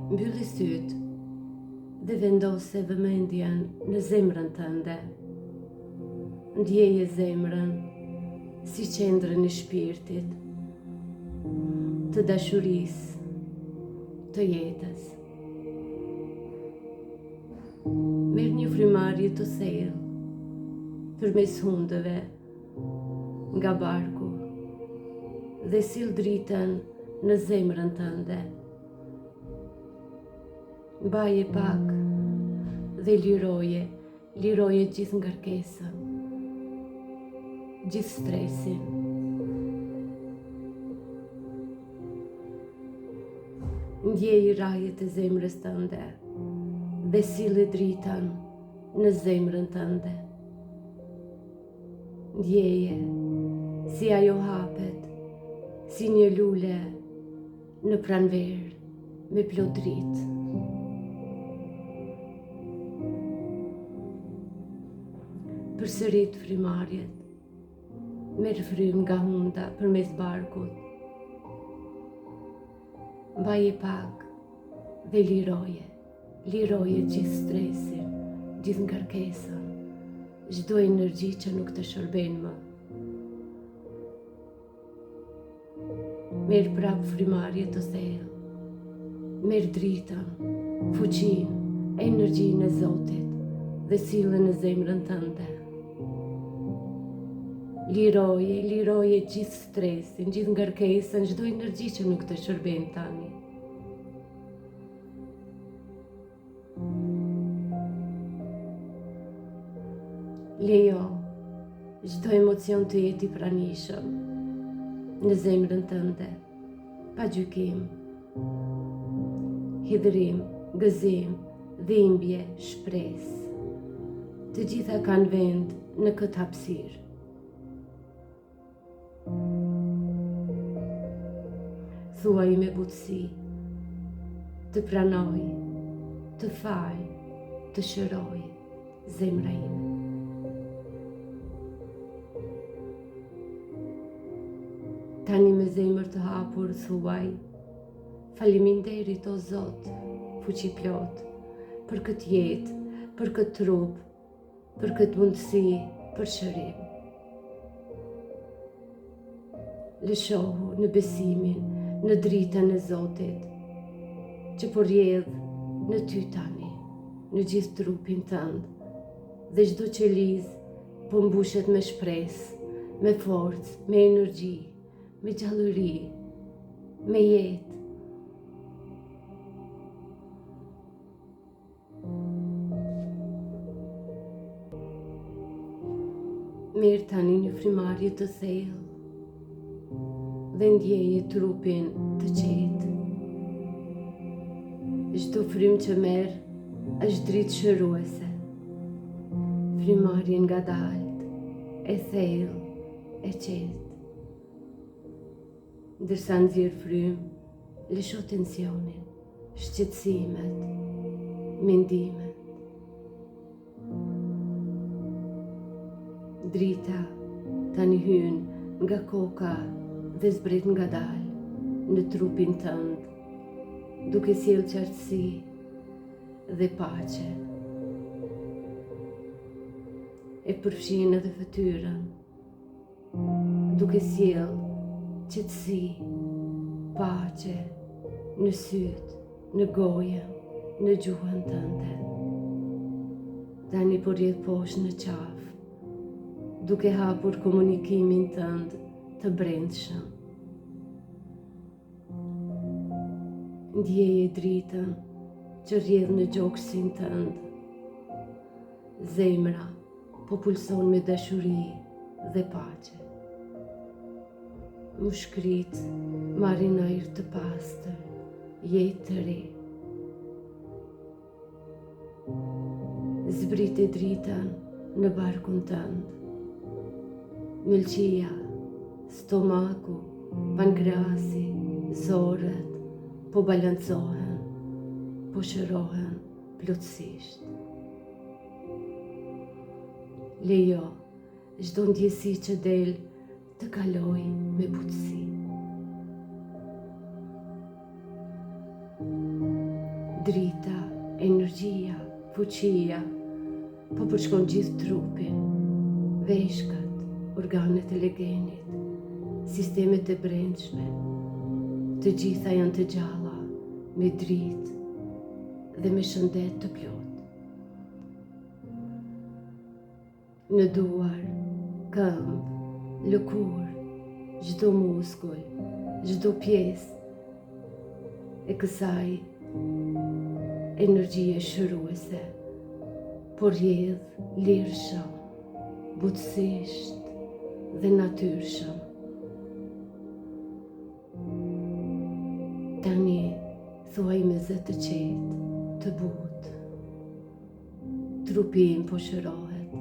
Mbylli syt dhe vendose vëmendjen në zemrën tënde. Ndjeje zemrën si qendrën e shpirtit, të dashurisë, të jetës. Merr një frymarrje të thellë përmes hundëve nga barku dhe sill dritën në zemrën tënde. Mbaje pak dhe liroje gjithë ngarkesën, gjithë stresin. Ndjeje rajet e zemrës tënde dhe sille dritën në zemrën tënde. Ndjeje si ajo hapet, si një lule në pranverë me plot dritë. Përsërit frymarrjet, merr frym nga hunda përmes barkut. Mbaje pak dhe liroje gjithë stresin, gjithë ngarkesën, çdo energji që nuk të shërben më. Merr prap frymarrje të thellë, merr dritën, fuqinë, energjinë e Zotit dhe sille në zemrën tënde. Liroje gjithë stresin, gjithë ngarkesën, çdo energji që nuk të shërben tani. Lejo çdo emocion të jeti pranishëm në zemrën tënde, pa gjykim, hidhrim, gëzim, dhimbje, shpresë. Të gjitha kanë vend në këtë hapësirë. Thuaj me butësi, të pranoj, të fal, të shëroj zemra ime. Tani me zemër të hapur thuaj, faleminderit o Zot, fuqi plot, për këtë jetë, për këtë trup, për këtë mundësi, për shërim. Lëshohu në besimin, në dritën e Zotit, që po rjedh në ty tani, në gjithë trupin tënd, dhe çdo qelizë po mbushet me shpresë, me forcë, me energji, me gjallëri, me jetë. Merr tani një frymarrje të thellë dhe ndjeje trupin të qetë. Çdo frym që merr është dritë shëruese. Frymarrje ngadalt, e thellë, e qetë. Ndërsa nxjerr frym, lësho tensionin, shqetësimet, mendimet. Drita tani hyn nga koka dhe zbret ngadalë në trupin tënd, duke sjellë qartësi dhe paqe. E përfshin edhe fytyrën, duke sjellë qetësi, paqe në syt, në gojën, në gjuhën tënde. Tani po rjedh poshtë në qafë, duke hapur komunikimin tënd të brendshëm. Ndjeje dritën që rjedh në gjoksin tënd. Zemra po pulson me dashuri dhe paqe. Mushkrit marrin ajër të pastër, jetë të re. Zbrite dritën në barkun tënd. Mëlçia, stomaku, pankrasi, zorët po balancohen, po shërohen plotësisht. Lejo çdo ndjesi që del të kaloj me butësi. drita, energjia, fuqia, po përshkon gjithë trupin, veshkat, organet e legenit, sistemet e brendshme, të gjitha janë të gjalla, me dritë dhe me shëndet të plot. Në duar, këmbë, lëkur, çdo muskull, çdo pjesë e kësaj energjie shëruese, por rrjedh lirshëm, butësisht dhe natyrshëm. Tani thuaj me zë të qetë, të butë. Trupi im po shërohet,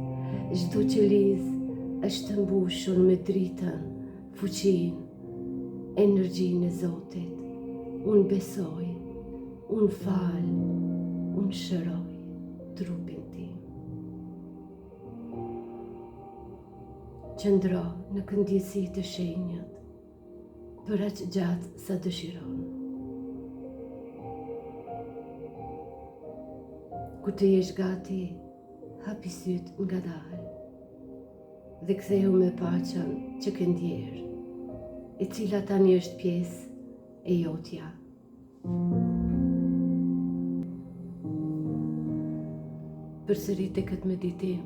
çdo qelizë është mbushur me dritën, fuqinë, energjinë e Zotit. Unë besoj, unë fal, unë shëroj trupin tim. Qëndro në këndjesi të shenjët, për aq gjatë sa dëshiron. Kur të jesh gati, hapi syt ngadalë dhe ktheu me paqen që ke ndjerë, e cila tani është pjesë e jotja. Përsërit e këtë meditim,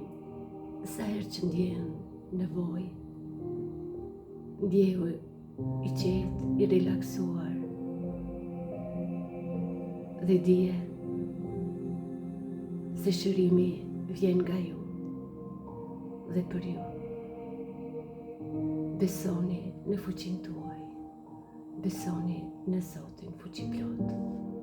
sa herë që ndjen nevojë, ndjehu i qetë, i relaksuar, dhe dije se shërimi vjen nga ju dhe për ju. Besoni në fuqinë tuaj, besoni në Zotin fuqiplot.